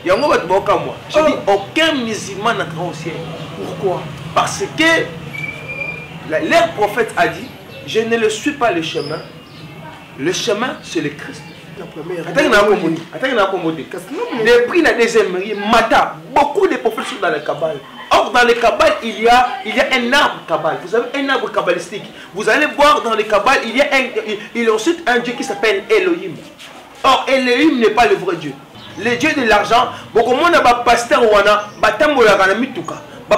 Il y a un moment moi. Je dis aucun musulman n'entrera au ciel. Pourquoi? Parce que leur prophète a dit, je ne le suis pas le chemin. Le chemin, c'est le Christ. La première. Depuis la deuxième, Mata, beaucoup de prophètes sont dans le Kabbale. Or, dans le Kabbale, il y a un arbre Kabbale. Vous avez un arbre kabbalistique. Vous allez voir dans le Kabbale, il y a ensuite un Dieu qui s'appelle Elohim. Or, Elohim n'est pas le vrai Dieu. Le Dieu de l'argent, beaucoup de monde a pasteur wana, batambola kana mituka.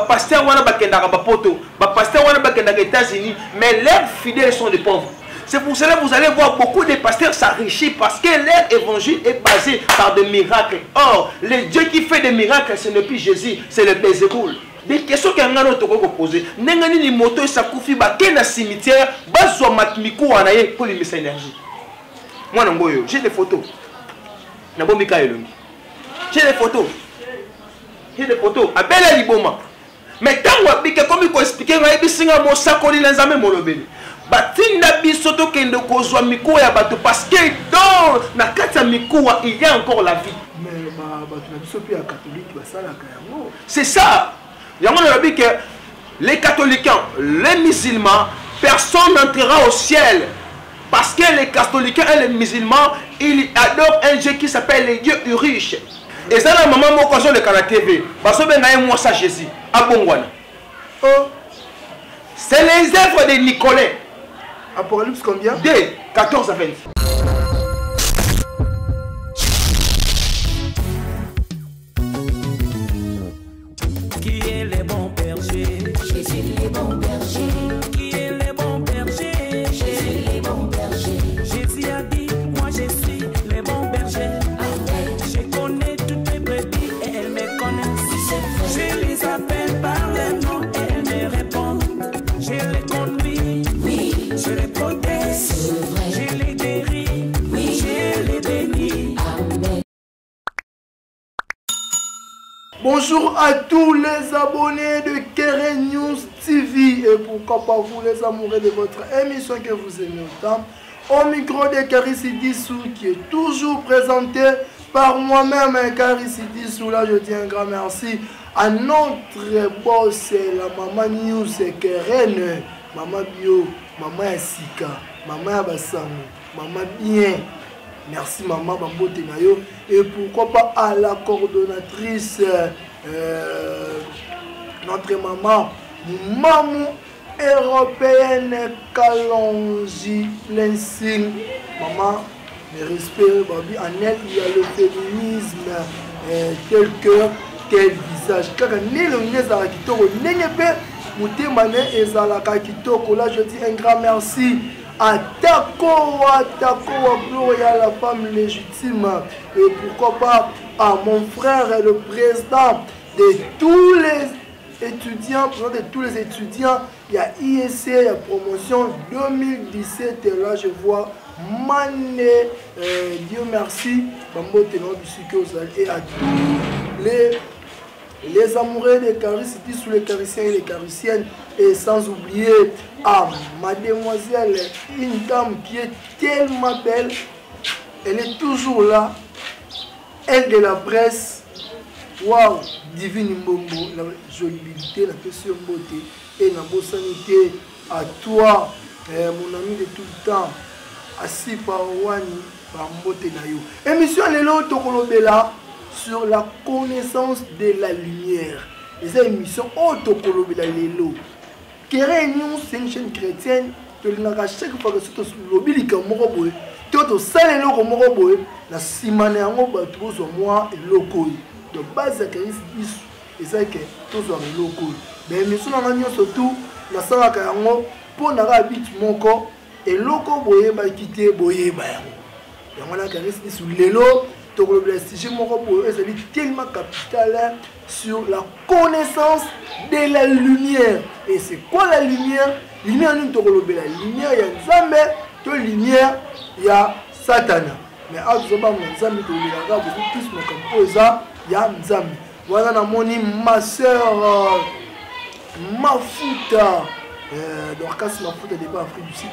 Pasteur wana bakendaka bapoto, pasteur wana bakendaka États-Unis, mais leurs fidèles sont des pauvres. C'est pour cela que vous allez voir beaucoup de pasteurs s'enrichir parce que leur évangile est basé par des miracles. Or, le Dieu qui fait des miracles, ce n'est plus Jésus, c'est le Bézéboul. Des questions qu'on a posées. N'engani ni moto ça koufi ba kena cimetière, bazwa matmiku wanaye pour lui mettre énergie. Moi n'amboyo, j'ai des photos. N'ambo Mikael. J'ai des photos. J'ai des photos. Abela liboma. Mais quand on a comme il faut expliquer, on a dit singa mo sakoli l'enzame molobeli. Batinda bisoto kende kozwa mikuwa ya bato parce que dans na kata mikuwa il y a encore la vie. Mais bato na biso pe ya catholique basalaka yango. C'est ça. Yango na dit que les catholiques, les musulmans, personne n'entrera au ciel parce que les catholiques et les musulmans, ils adorent un Dieu qui s'appelle le Dieu riche. Et ça la maman mo kozo le kana TV. Baso be na moi ça Jésus. Abongwana. Oh. C'est les œuvres de Nicolas. Apocalypse combien? 2, 14 à 20. Qui est le bon berger? Jésus le bon berger. Qui est le bon berger? Jésus le bon berger. Jésus a dit, moi je suis le bon berger. Amen. Je connais toutes mes brebis et elles me connaissent. Je les appelle par leur nom et elles me répondent. Je les conduis. Je les protège, je les guéris, je les bénis. Amen. Bonjour à tous les abonnés de Keren News TV et pourquoi pas vous les amoureux de votre émission que vous aimez autant. Au micro de Karissi Dissou qui est toujours présenté par moi-même, Karissi Dissou. Là je dis un grand merci à notre boss, la maman News Keren, maman Bio. Maman Sika, maman Abassamo, maman bien. Merci maman Bambote Nayo. Et pourquoi pas à la coordonnatrice, notre maman, maman européenne Kalonji Lensing. Maman, mes respects, Babi, en elle, il y a le féminisme, tel cœur, tel visage. Car né le nez à la kitoko, Moutemane et Zalaka Kitoko, là je dis un grand merci à Takoa Gloria, la femme légitime, et pourquoi pas à mon frère le président de tous les étudiants, il y a ISC, il y a promotion 2017, et là je vois Mané, Dieu merci, Bambo Ténor du Sucre, et à tous les amoureux des Karissi sous les Karissiens et les Karissiennes, et sans oublier à mademoiselle, une dame qui est tellement belle, elle est toujours là, elle de la presse, waouh, divine Mbongo, la jolie, la question beauté et la bonne sanité, à toi, mon ami de tout le temps, assis par Wani, par Mbote Nayo. Émission Lelo Tokolobela sur la connaissance de la lumière. Et cette émission Tokolobela Lelo. Keren News, c'est une chaîne chrétienne. Tu as chaque fois que tu as lobby comme Moroboy, tu as salé le comme Moroboy, la simane en haut, tu as moi et loco. De base, à Karis, et ça que tu as loco. Mais l'émission surtout, la salle à Karango, pour n'avoir habité mon corps, et loco boye ba quitter boye ba. Et on a Karis sur l'élo. Donc le prestige est tellement capital sur la connaissance de la lumière. Et c'est quoi la lumière? Lumière, nous avons la lumière, il y a Nzambe, la lumière, il y a Satan. Mais à ce moment, Nzambe, il y a beaucoup plus de il y a Nzambe. Voilà, ma soeur Mafuta, Dorcas Mafout de débat Afrique du Sud,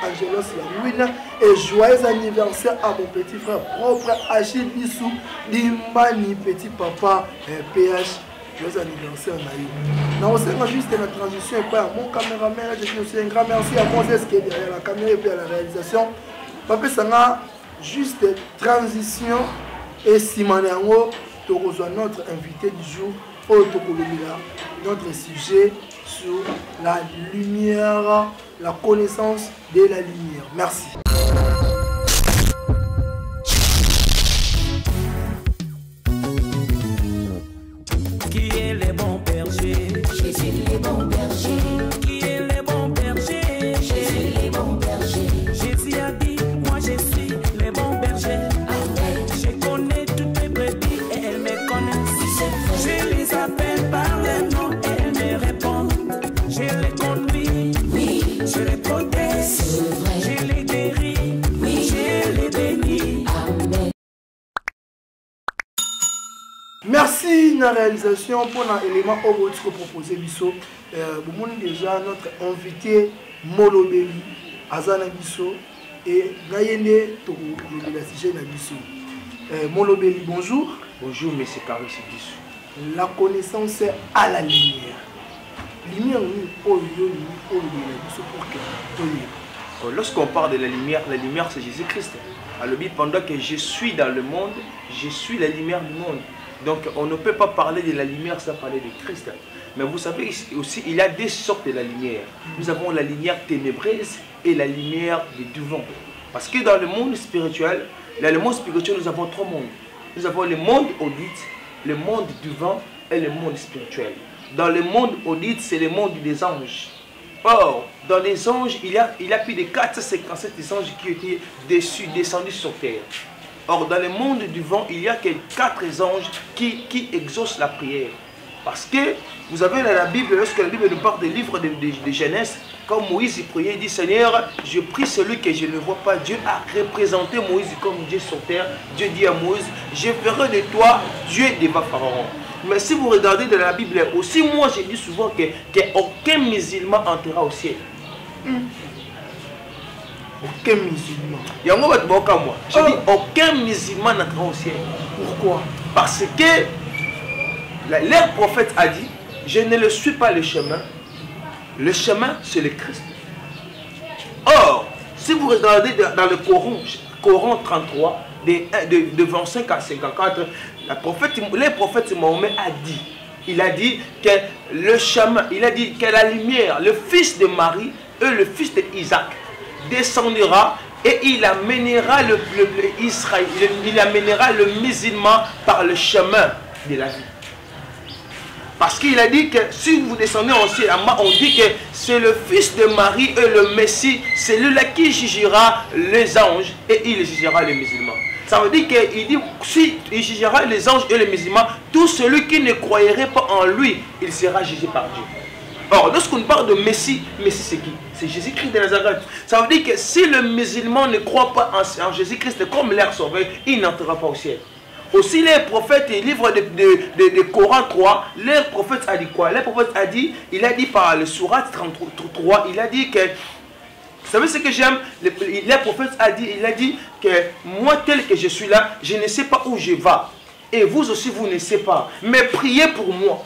Angelos Lamouine, et joyeux anniversaire à mon petit frère propre Achille Bissou, Limani, petit papa PH. Joyeux anniversaire Naïm. Non, c'est juste la transition et pas mon caméraman, je dis aussi un grand merci à Moses qui est derrière la caméra et puis à la réalisation. Papa Sanga, juste transition et Simanango, tu reçois notre invité du jour, Otokolomila, notre sujet sur la lumière, la connaissance de la lumière. Merci. Qui est le bon berger? Jésus les bons bergers. Qui est le bon berger? Jésus les bons bergers. Jésus a dit, moi je suis le bon berger. Amen. Je connais toutes mes brebis et elles me connaissent. Je les appelle par leur nom et elles me répondent. Je les conduis, oui. Je les protège, je les guéris, oui. Je les bénis. Amen. Merci na réalisation pour l'élément que proposé Bisso. Vous déjà notre invité Molobeli Azana Bisso et Gayende pour le sujet na Bisso. Molobeli, bonjour. Bonjour, monsieur Carré Bisso. La connaissance à la lumière. Lumière, lorsqu'on parle de la lumière c'est Jésus-Christ. Alors, pendant que je suis dans le monde, je suis la lumière du monde. Donc on ne peut pas parler de la lumière sans parler de Christ. Mais vous savez aussi, il y a deux sortes de la lumière. Nous avons la lumière ténébreuse et la lumière du vent. Parce que dans le monde spirituel, nous avons trois mondes. Nous avons le monde audite, le monde du vent et le monde spirituel. Dans le monde audite, c'est le monde des anges. Or, dans les anges, il y a plus de 457 anges qui étaient descendus sur terre. Or, dans le monde du vent, il y a que 4 anges qui exaucent la prière. Parce que, vous avez dans la Bible, lorsque la Bible nous parle des livres de Genèse, quand Moïse il priait, il dit, Seigneur, je prie celui que je ne vois pas. Dieu a représenté Moïse comme Dieu sur terre. Dieu dit à Moïse, je ferai de toi Dieu devant Pharaon. Mais si vous regardez dans la Bible, aussi moi je dis souvent qu'aucun musulman entrera au ciel. Aucun musulman. Je dis aucun musulman n'entrera au ciel. Pourquoi? Parce que leur prophète a dit, je ne le suis pas le chemin c'est le Christ. Or, si vous regardez dans le Coran 33, de 25 à 54, le prophète Mahomet a dit, il a dit que le chemin, il a dit que la lumière, le fils de Marie et le fils d'Isaac descendra et il amènera il amènera le musulman par le chemin de la vie. Parce qu'il a dit que si vous descendez en ciel, on dit que c'est le fils de Marie et le Messie, c'est lui-là qui jugera les anges et il jugera les musulmans. Ça veut dire qu'il dit, si il jugera les anges et les musulmans, tout celui qui ne croirait pas en lui, il sera jugé par Dieu. Or, lorsqu'on parle de Messie, Messie c'est qui? C'est Jésus-Christ de Nazareth. Ça veut dire que si le musulman ne croit pas en Jésus-Christ comme leur sauveur, il n'entrera pas au ciel. Aussi les prophètes, les livres de Coran 3, les prophètes a dit quoi? Les prophètes a dit, il a dit par le Surat 33, il a dit que, vous savez ce que j'aime? Les prophètes a dit, il a dit que moi tel que je suis là, je ne sais pas où je vais. Et vous aussi vous ne savez pas. Mais priez pour moi.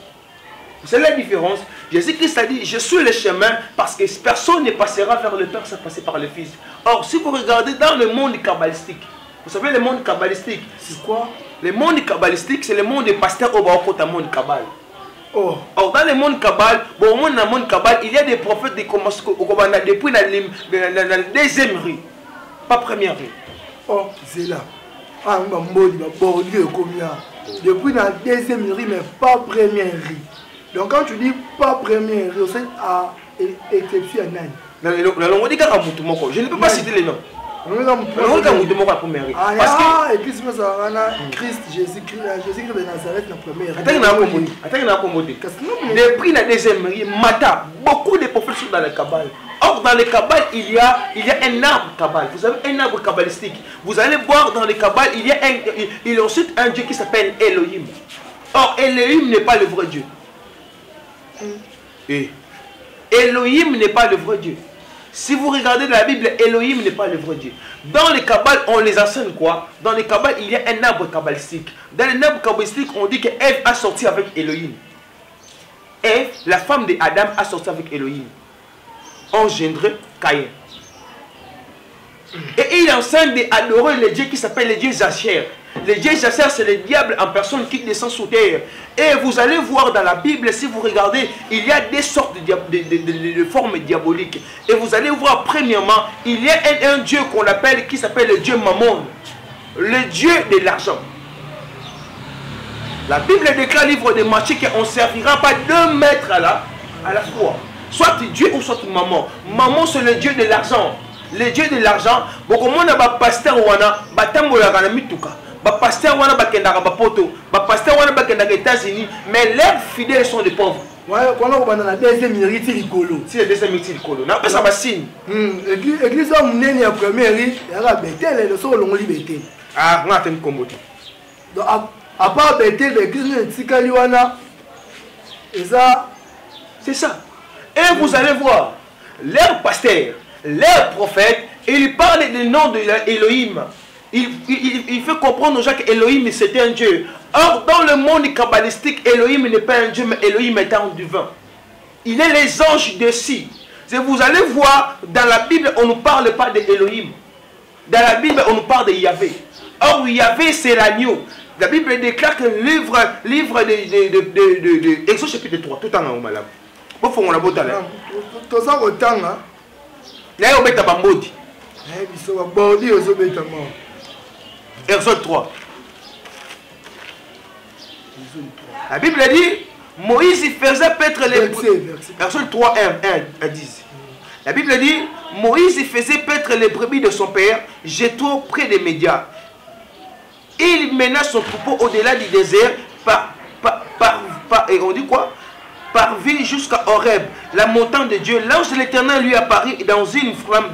C'est la différence. Jésus-Christ a dit, je suis le chemin parce que personne ne passera vers le Père sans passer par le Fils. Or, si vous regardez dans le monde kabbalistique, vous savez le monde kabbalistique, c'est quoi? Le monde kabbalistique, c'est le monde des pasteurs au monde kabbal. Oh. Or, dans le monde kabbal, dans le monde kabbal, il y a des prophètes depuis la deuxième rue, pas première rue. Oh, c'est là. Ah, depuis la deuxième rue, mais pas première rue. Donc quand tu dis pas première rue, c'est à exception à Nani. Je ne peux pas citer les noms. Et puis Christ, Jésus-Christ de Nazareth, la première. Depuis la deuxième rue, beaucoup de prophètes sont dans le Kabbal. Or, dans le Kabbal, il y a un arbre Kabbal. Vous avez un arbre kabbalistique. Vous allez voir dans le Kabbal, il y a ensuite un Dieu qui s'appelle Elohim. Or, Elohim n'est pas le vrai Dieu. Elohim n'est pas le vrai Dieu. Si vous regardez dans la Bible, Elohim n'est pas le vrai Dieu. Dans les Kabbales, on les enseigne quoi? Dans les Kabbales, il y a un arbre kabbalistique. Dans les arbres kabbalistiques, on dit que Ève a sorti avec Elohim. Ève, la femme d'Adam, a sorti avec Elohim. Engendré Caïn. Et il enseigne d'adorer les dieux qui s'appellent les dieux Zacher. Les dieux Zacher, c'est le diable en personne qui descend sous terre. Et vous allez voir dans la Bible, si vous regardez, il y a des sortes de formes diaboliques. Et vous allez voir, premièrement, il y a un dieu qu'on appelle, qui s'appelle le dieu Mammon. Le dieu de l'argent. La Bible déclare, livre de Matthieu, qu'on ne servira pas 2 maîtres à la fois. Soit Dieu ou soit Mammon. Mammon, c'est le dieu de l'argent. Le dieu de l'argent, beaucoup de monde a pasteur wana, batambola kana mituka. Pasteur wana bakendaka bapoto, pasteur wana bakendaka États-Unis, mais leurs fidèles sont des pauvres. Ouais, quand on va dans la deuxième mérite l'icolo. Si le deuxième mérite l'icolo, n'a pas ça signe. Église a mené la première rite, il y a la Bethel et le sol on liberté. Ah, on a un combo. Donc à part Bethel, l'église de Tsikaliwana, et ça, c'est ça. Et vous allez voir, leurs pasteurs, leurs prophètes, ils parlent du nom de Elohim. Il fait comprendre aux gens qu'Elohim c'était un Dieu. Or, dans le monde kabbalistique, Elohim n'est pas un Dieu, mais Elohim est un divin. Il est les anges de si. Vous allez voir, dans la Bible, on ne parle pas d'Elohim. Dans la Bible, on nous parle de Yahvé. Or, Yahvé, c'est l'agneau. La Bible déclare que le livre de Exode chapitre 3, tout en haut, madame. Pourquoi on l'a beau d'aller? Tout ça, autant, hein? Là, on met à Bambodi. Exode 3. La Bible dit, Moïse faisait paître les... Exode 3, 1 à 10. La Bible dit, Moïse faisait paître les brebis de son père, Jéthro près des médias. Il mena son troupeau au-delà du désert, et on dit quoi? Parvint jusqu'à Horeb, la montagne de Dieu. L'ange de l'Éternel lui apparut dans une flamme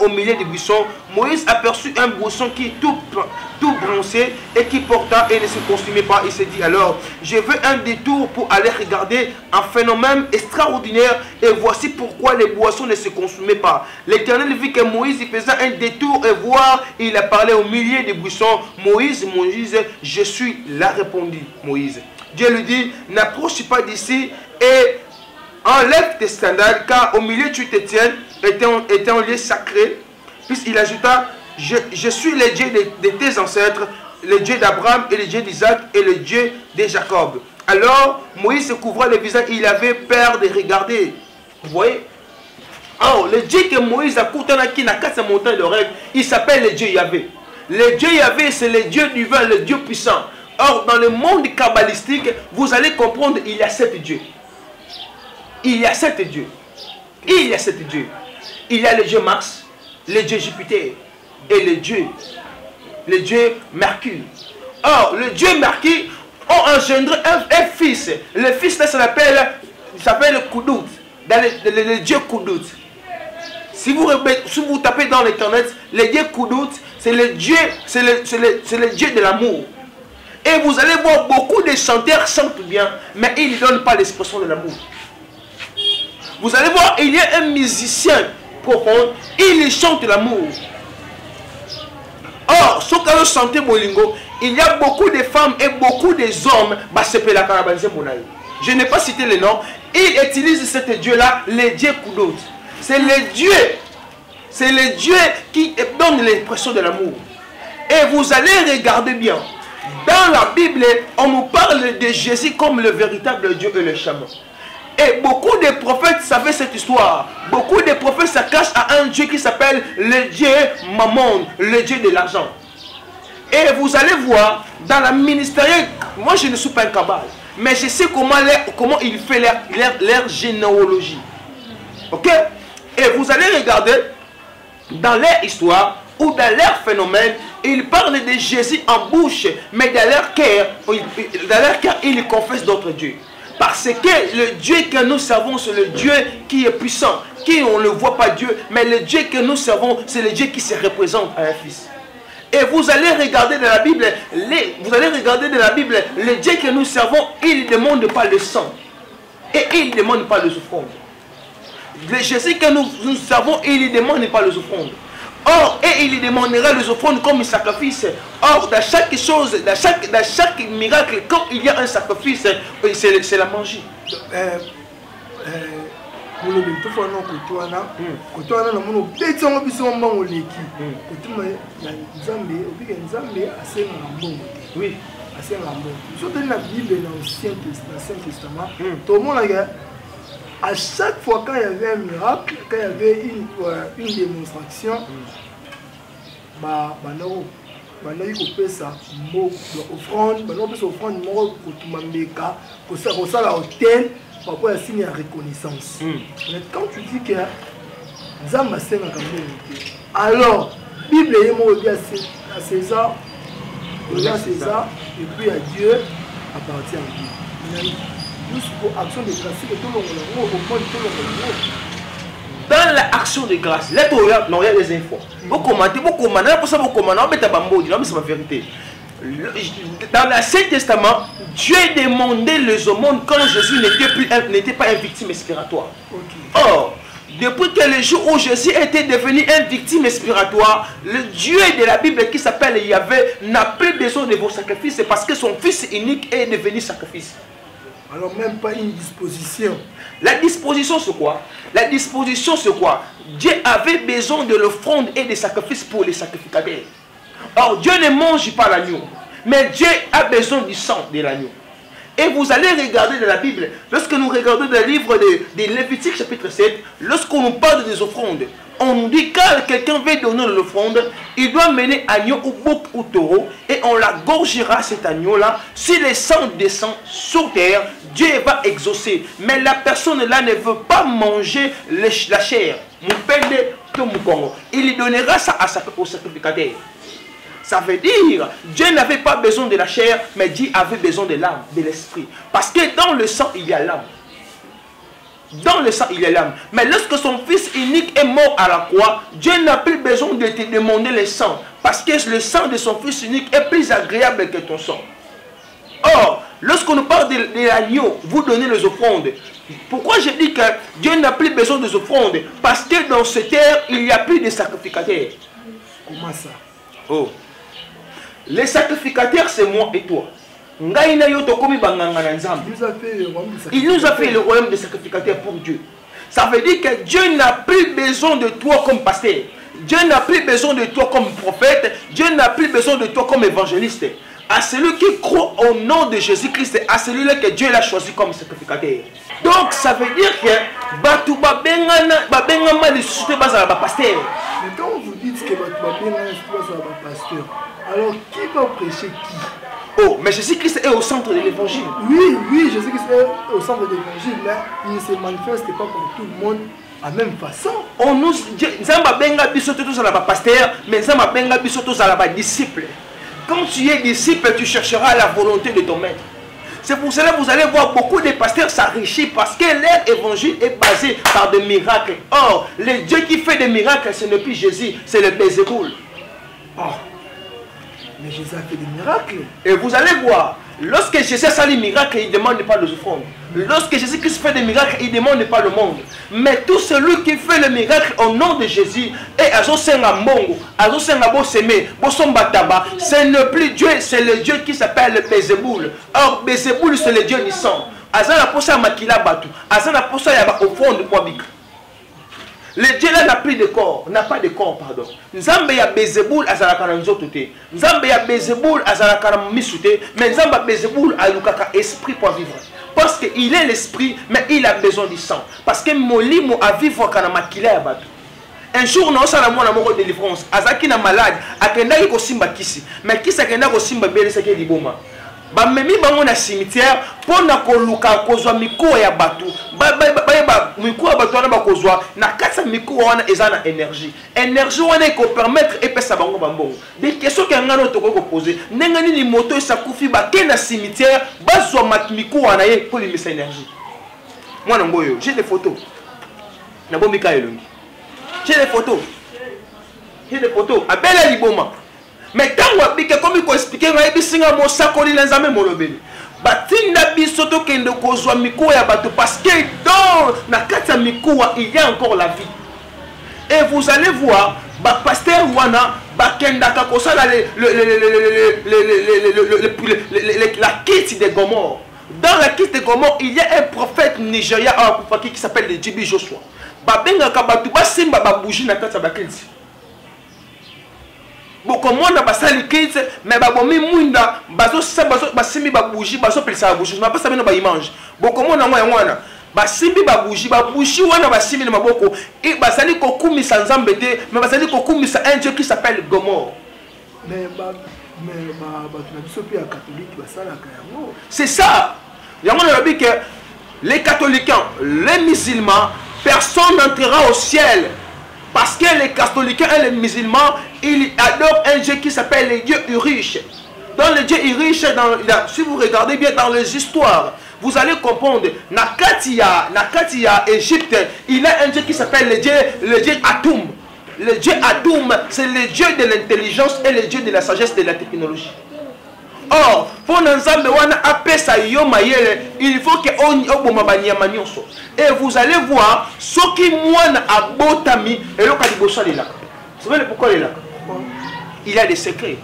au milieu des buissons. Moïse aperçut un buisson qui tout bronzé et qui porta et ne se consumait pas. Il s'est dit alors, je veux un détour pour aller regarder un phénomène extraordinaire et voici pourquoi les boissons ne se consumaient pas. L'Éternel vit que Moïse faisait un détour et voir, il a parlé au milieu des buissons. Moïse, je suis là, répondit Moïse. Dieu lui dit, n'approche pas d'ici et enlève tes sandales, car au milieu tu te tiens, était un lieu sacré. Puis il ajouta, je suis le Dieu de tes ancêtres, le Dieu d'Abraham et le Dieu d'Isaac et le Dieu de Jacob. Alors Moïse se couvra le visage, il avait peur de regarder. Vous voyez? Alors le Dieu que Moïse a coupé qui n'a qu'à sa montagne de rêve, il s'appelle le Dieu Yahvé. Le Dieu Yahvé, c'est le Dieu divin, le Dieu puissant. Or, dans le monde kabbalistique, vous allez comprendre, il y a 7 dieux. Il y a 7 dieux. Il y a 7 dieux. Il y a le Dieu Mars, le Dieu Jupiter et le Dieu Mercure. Or, le Dieu Mercure a engendré un fils. Le fils là, s'appelle Koudout. Le Dieu Koudout. Si vous tapez dans l'internet, le Dieu Koudout, c'est le Dieu de l'amour. Et vous allez voir beaucoup de chanteurs chantent bien, mais ils ne donnent pas l'expression de l'amour. Vous allez voir, il y a un musicien profond, il chante l'amour. Or, ce que vous chantez Bolingo, il y a beaucoup de femmes et beaucoup d'hommes. Je n'ai pas cité le nom. Il utilise ce Dieu-là, le Dieu Koudout. C'est le Dieu qui donne l'expression de l'amour. Et vous allez regarder bien. Dans la Bible, on nous parle de Jésus comme le véritable Dieu et le chaman. Et beaucoup de prophètes savaient cette histoire. Beaucoup de prophètes se cachent à un Dieu qui s'appelle le Dieu Mammon, le Dieu de l'argent. Et vous allez voir, dans la ministérielle, moi je ne suis pas un kabbal, mais je sais comment il fait leur généalogie. Ok? Et vous allez regarder, dans leur histoire, ou dans leur phénomène, ils parlent de Jésus en bouche, mais dans leur cœur, ils confessent d'autres dieux. Parce que le Dieu que nous servons, c'est le Dieu qui est puissant, qui on ne voit pas Dieu, mais le Dieu que nous servons, c'est le Dieu qui se représente à un fils. Et vous allez regarder dans la Bible, le Dieu que nous servons, il ne demande pas le sang. Et il ne demande pas le souffrance. Le Jésus que nous savons, il ne demande pas les offrandes. Or, et il demandera les offrandes comme un sacrifice. Or, dans chaque chose, dans chaque miracle, quand il y a un sacrifice, c'est la magie. Oui. À chaque fois quand il y avait un miracle, quand il y avait une démonstration, reconnaissance. Mais quand tu dis que alors, Bible est à César, et puis à Dieu appartient à Dieu. Action de grâce, dans l'action de grâce, là il y a des infos. Vous commentez, c'est ma vérité. Dans l'Ancien Testament, Dieu demandait les aumônes quand Jésus n'était pas une victime expiratoire. Or, depuis que le jour où Jésus était devenu une victime expiratoire, le Dieu de la Bible qui s'appelle Yahvé n'a plus besoin de vos sacrifices parce que son fils unique est devenu sacrifice. Alors même pas une disposition. La disposition c'est quoi? La disposition c'est quoi? Dieu avait besoin de l'offrande et des sacrifices pour les sacrificateurs. Or Dieu ne mange pas l'agneau, mais Dieu a besoin du sang de l'agneau. Et vous allez regarder dans la Bible, lorsque nous regardons dans le livre de Lévitique chapitre 7, lorsqu'on nous parle des offrandes, on nous dit quand quelqu'un veut donner l'offrande, il doit mener agneau ou bouc ou taureau et on la gorgera cet agneau-là. Si le sang descend sur terre, Dieu va exaucer. Mais la personne là ne veut pas manger la chair. Il donnera ça au sacrificateur. Ça veut dire, Dieu n'avait pas besoin de la chair, mais Dieu avait besoin de l'âme, de l'esprit. Parce que dans le sang, il y a l'âme. Dans le sang, il y a l'âme. Mais lorsque son fils unique est mort à la croix, Dieu n'a plus besoin de te demander le sang. Parce que le sang de son fils unique est plus agréable que ton sang. Or, lorsqu'on nous parle de l'agneau, vous donnez les offrandes. Pourquoi je dis que Dieu n'a plus besoin des offrandes? Parce que dans cette terre, il n'y a plus de sacrificateurs. Comment ça? Oh. Les sacrificateurs, c'est moi et toi. Il nous a fait le royaume des sacrificateurs pour Dieu. Ça veut dire que Dieu n'a plus besoin de toi comme pasteur. Dieu n'a plus besoin de toi comme prophète. Dieu n'a plus besoin de toi comme évangéliste. À celui qui croit au nom de Jésus-Christ, à celui-là que Dieu l'a choisi comme sacrificateur. Donc ça veut dire que Batu Babengana pasteur. Mais quand vous dites que Batu Babengana pasteur, alors qui va prêcher qui? Oh, mais Jésus-Christ est au centre de l'évangile. Oui, oui, Jésus-Christ est au centre de l'évangile, mais il ne se manifeste pas pour tout le monde à la même façon. On nous Zamba benga bisoto tous à la pasteur, mais Zamba benga bisoto à la disciple. Quand tu es disciple, tu chercheras la volonté de ton maître. C'est pour cela que vous allez voir beaucoup de pasteurs s'enrichir parce que leur évangile est basé par des miracles. Or, le Dieu qui fait des miracles, ce n'est plus Jésus, c'est le Bézéboul. Oh. Mais Jésus a fait des miracles. Et vous allez voir, lorsque Jésus a les miracles, il ne demande pas les offrandes. Lorsque Jésus-Christ fait des miracles, il ne demande pas le monde. Mais tout celui qui fait le miracle au nom de Jésus, et Azosenga Mongo, Azosenga Boseme, Bosombataba, ce n'est plus Dieu, c'est le Dieu qui s'appelle le Bézéboul. Or, Bézéboul, c'est le Dieu du sang. Azana Posa Makila Batu, Azana Posa Yaba au fond de Poabika. Le Dieu là n'a plus de corps, n'a pas de corps, pardon. Nzambe ya Bézéboul azalaka nzoto te. Nzambe ya Bézéboul azalaka misute, mais Nzamba Bézéboul alukaka esprit pour vivre. Parce qu'il est l'esprit, mais il a besoin du sang. Parce que molimo a vivre kana makila ya batu. Un jour, nous avons un amour de délivrance. Azaki na malade, akendaki ko simba kisi, mais kisi akendaki ko simba bele seke liboma. Ba memi bango na cimetière pour na koluka kozwa mikuwa ya batu ba mikuwa batu wana bakozwa na kasa mikuwa wana ezana énergie wana ko permettre epesa bango bambongo des questions que ngano to ko poser nenga nini moto esakufi ba ke na cimetière bazwa mikuwa na ye pour limisa énergie. Mwana ngoyo j'ai des photos na bomika elongi, j'ai des photos abela liboma. Mais quand on a comme il faut expliquer, on a dit que on sakoli les amis molobeli. batinda biso tokende kozwa mikuwa ya bato parce que dans na kati ya mikuwa il y a encore la vie. Et vous allez voir pasteur wana bakendaka kosala la quitte de Gomorrhe. Dans la quitte de Gomorrhe, il y a un prophète nigérien qui s'appelle le Djibi Joshua. Babengaka batu basimba babouji na kati ya bakiti. Bokomona basali kiti mais babomi mwinda basimi babouji bazopelisa babouji. Na pasa bino ba image. Bokomona mwana basimbi babouji wana basimi na maboko et basali kokumisa nzambe te mais basali kokumisa un dieu qui s'appelle Gomorrhe. C'est ça. Les catholiques, les musulmans, personne n'entrera au ciel. Parce que les catholiques et les musulmans, ils adorent un dieu qui s'appelle le dieu Urish. Dans le dieu Urish, si vous regardez bien dans les histoires, vous allez comprendre, Nakatia, Égypte, il a un dieu qui s'appelle le dieu Atum. Le dieu Adoum, c'est le dieu de l'intelligence et le dieu de la sagesse de la technologie. Or, pour nous il faut que et vous allez voir ce qui moine à Botami et le Kadiboshalila. Vous savez pourquoi il est là? Il y a des secrets.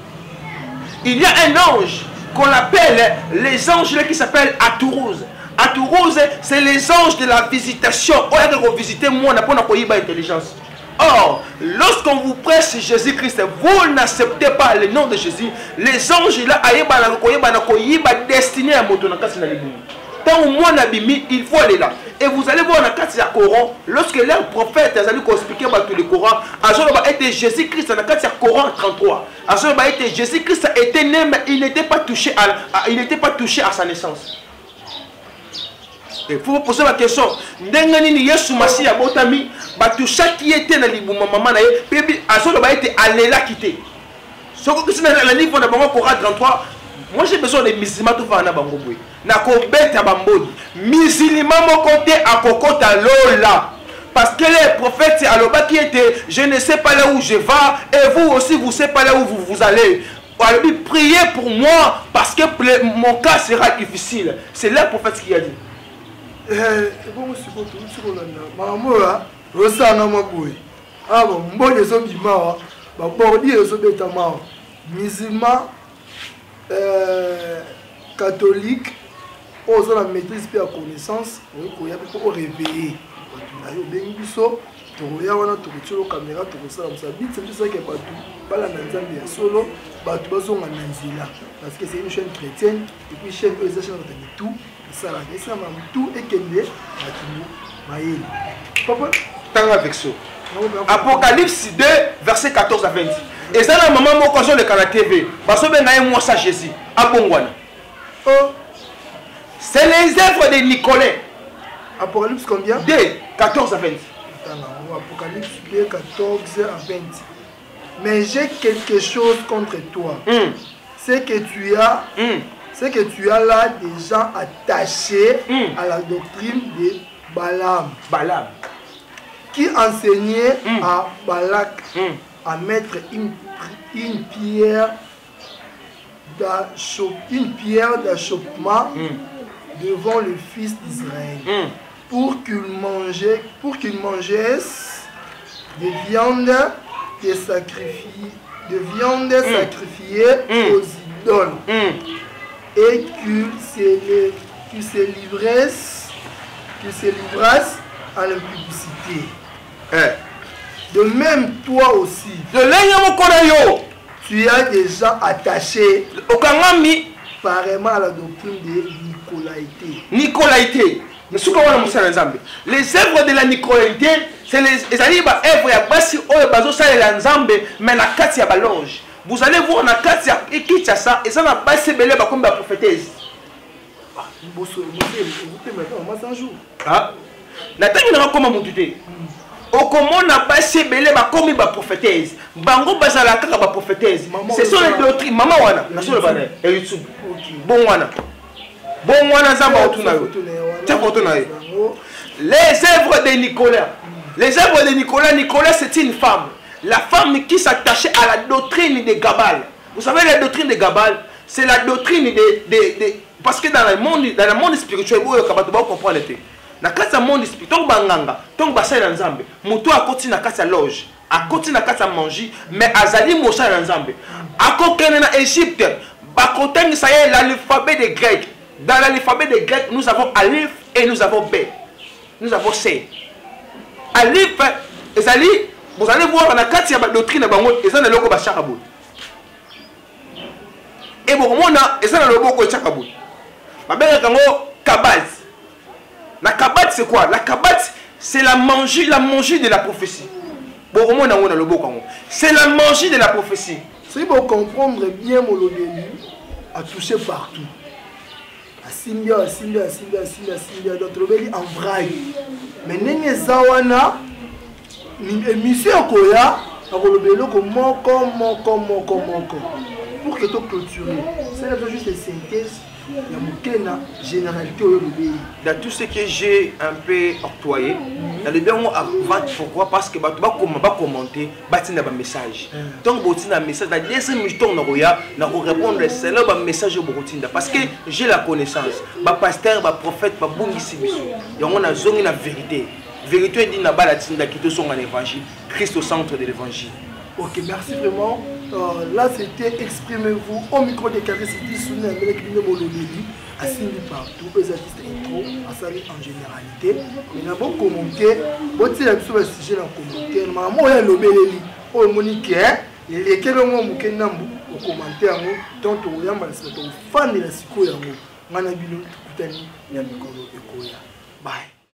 Il y a un ange qu'on appelle les anges qui s'appellent Atourouz. Atourouz, c'est les anges de la visitation. On va visiter moi, on a pas intelligence. Or, lorsqu'on vous prêche Jésus-Christ, vous n'acceptez pas le nom de Jésus. Les anges là, destinés à Motonakasi. Tant au moins il faut aller là. Et vous allez voir dans la carte du Coran, lorsque leur prophète a expliqué le Coran, Jésus-Christ dans la carte du Coran 33. Jésus-Christ était né, mais il n'était pas touché à sa naissance. Il faut vous poser la question. Ndengani Yesu Masi ya botami, batusha qui était na libuma maman na ye, puis azolo ba été alela quitté. Soko que c'est dans le livre de Bango Coran 33. Moi j'ai besoin de musulmans tout faire na bango boy. Na ko beta bambodi. Musulman mon côté à kokota lola. Parce que les prophètes aloba qui était je ne sais pas là où je vais et vous aussi vous ne savez pas là où vous allez. Priez pour moi parce que mon cas sera difficile. C'est le prophète qui a dit. Bon, c'est bon, tout le monde. Maman, Rosana Maboui. Ah bon, bon, les hommes du Mara, Bordi, les hommes de Tamar, musulmans, catholiques, on a la maîtrise et la connaissance, on a réveillé. On a bengiso, on a tout caméra, tout ça, c'est ça qui est partout. Pas la Nanzambia solo, parce que c'est une chaîne chrétienne, et puis chaîne de tout. Ça la ça m'a tout et qu'elle avec ça. Apocalypse 2 verset 14 à 20. Et ça la maman mon occasion de la TV. Parce que ben moi ça Jésus à Bongwana. C'est les œuvres de Nicolas. Apocalypse combien? 2 14 à 20. Apocalypse 2 14 à 20. Mais j'ai quelque chose contre toi. C'est que tu as c'est que tu as là des gens attachés à la doctrine de Balaam. Qui enseignait à Balak à mettre une pierre d'achoppement devant le fils d'Israël pour qu'il mangeasse des viandes sacrifiées aux idoles. Et qu'il se livrasse à l'impudicité. De même, toi aussi, tu as déjà attaché pareillement à la doctrine de Nicolaïté. Les œuvres de la Nicolaïté, c'est les œuvres à Bassi mais la Katia Balonge. Vous allez voir na Katia et Kinshasa et ça n'a pas assez belé comme la prophétesse. Ah, Nathalie n'a pas comment monter. Au comment n'a pas assez belé comme la prophétesse. Bango bazala kaka ba prophétesse. Ce sont les doctrines. Maman wana, na sur le banner et YouTube. Bon wana zamba otuna yo. Tiens photo na yo. Les œuvres de Nicolas. Les œuvres de Nicolas c'est une femme. La femme qui s'attachait à la doctrine de Gabal. Vous savez la doctrine de Gabal, c'est la doctrine parce que dans le monde spirituel vous comprendre na kati ya monde spirituel banganga donc basala nzambe moto akoti na kati ya loge akoti na kati ya manger mais azali mosala nzambe akokene na Égypte bakotengisa ye l'alphabet des Grecs. Dans l'alphabet des Grecs nous avons Alif et nous avons B, nous avons C. Alif ezali vous allez voir na kati ya doctrine bango ezana loko ba chakabout et bon mona ezana loboko chakabout babeka kango kabbale. La Kabbalah c'est quoi? La Kabbalah c'est la magie de la prophétie. C'est la magie de la prophétie. Si vous comprenez bien mon lobby, à toucher partout. À Simbia, d'autres lobby en vraie. Mais n'est zawana, émission Koya, à lobby comme moko. Pour que tu clôtures, c'est juste une synthèse. Dans tout ce que j'ai un peu octroyé, dans le bien pourquoi? Parce que tu vas commenter, tu vas un message. Donc, tu as un message, dans les deuxième minutes, tu vas répondre à un message. Parce que j'ai la connaissance. Le pasteur, le prophète, le bon ici. On a besoin de la vérité. La vérité dit que tu es un évangile. Christ au centre de l'évangile. Ok, merci vraiment. Là, c'était exprimez-vous au micro de Carré City, Souné, avec le Molodéli, assigné partout, les artistes intro, à saluer en généralité. Mais nous avons commenté, vous tirez sur le sujet dans le commentaire. Maman, il y a le Béléli, au Monique, il y a quelqu'un qui a au commentaire, tant que vous avez fan de la Siko, vous avez un Bye.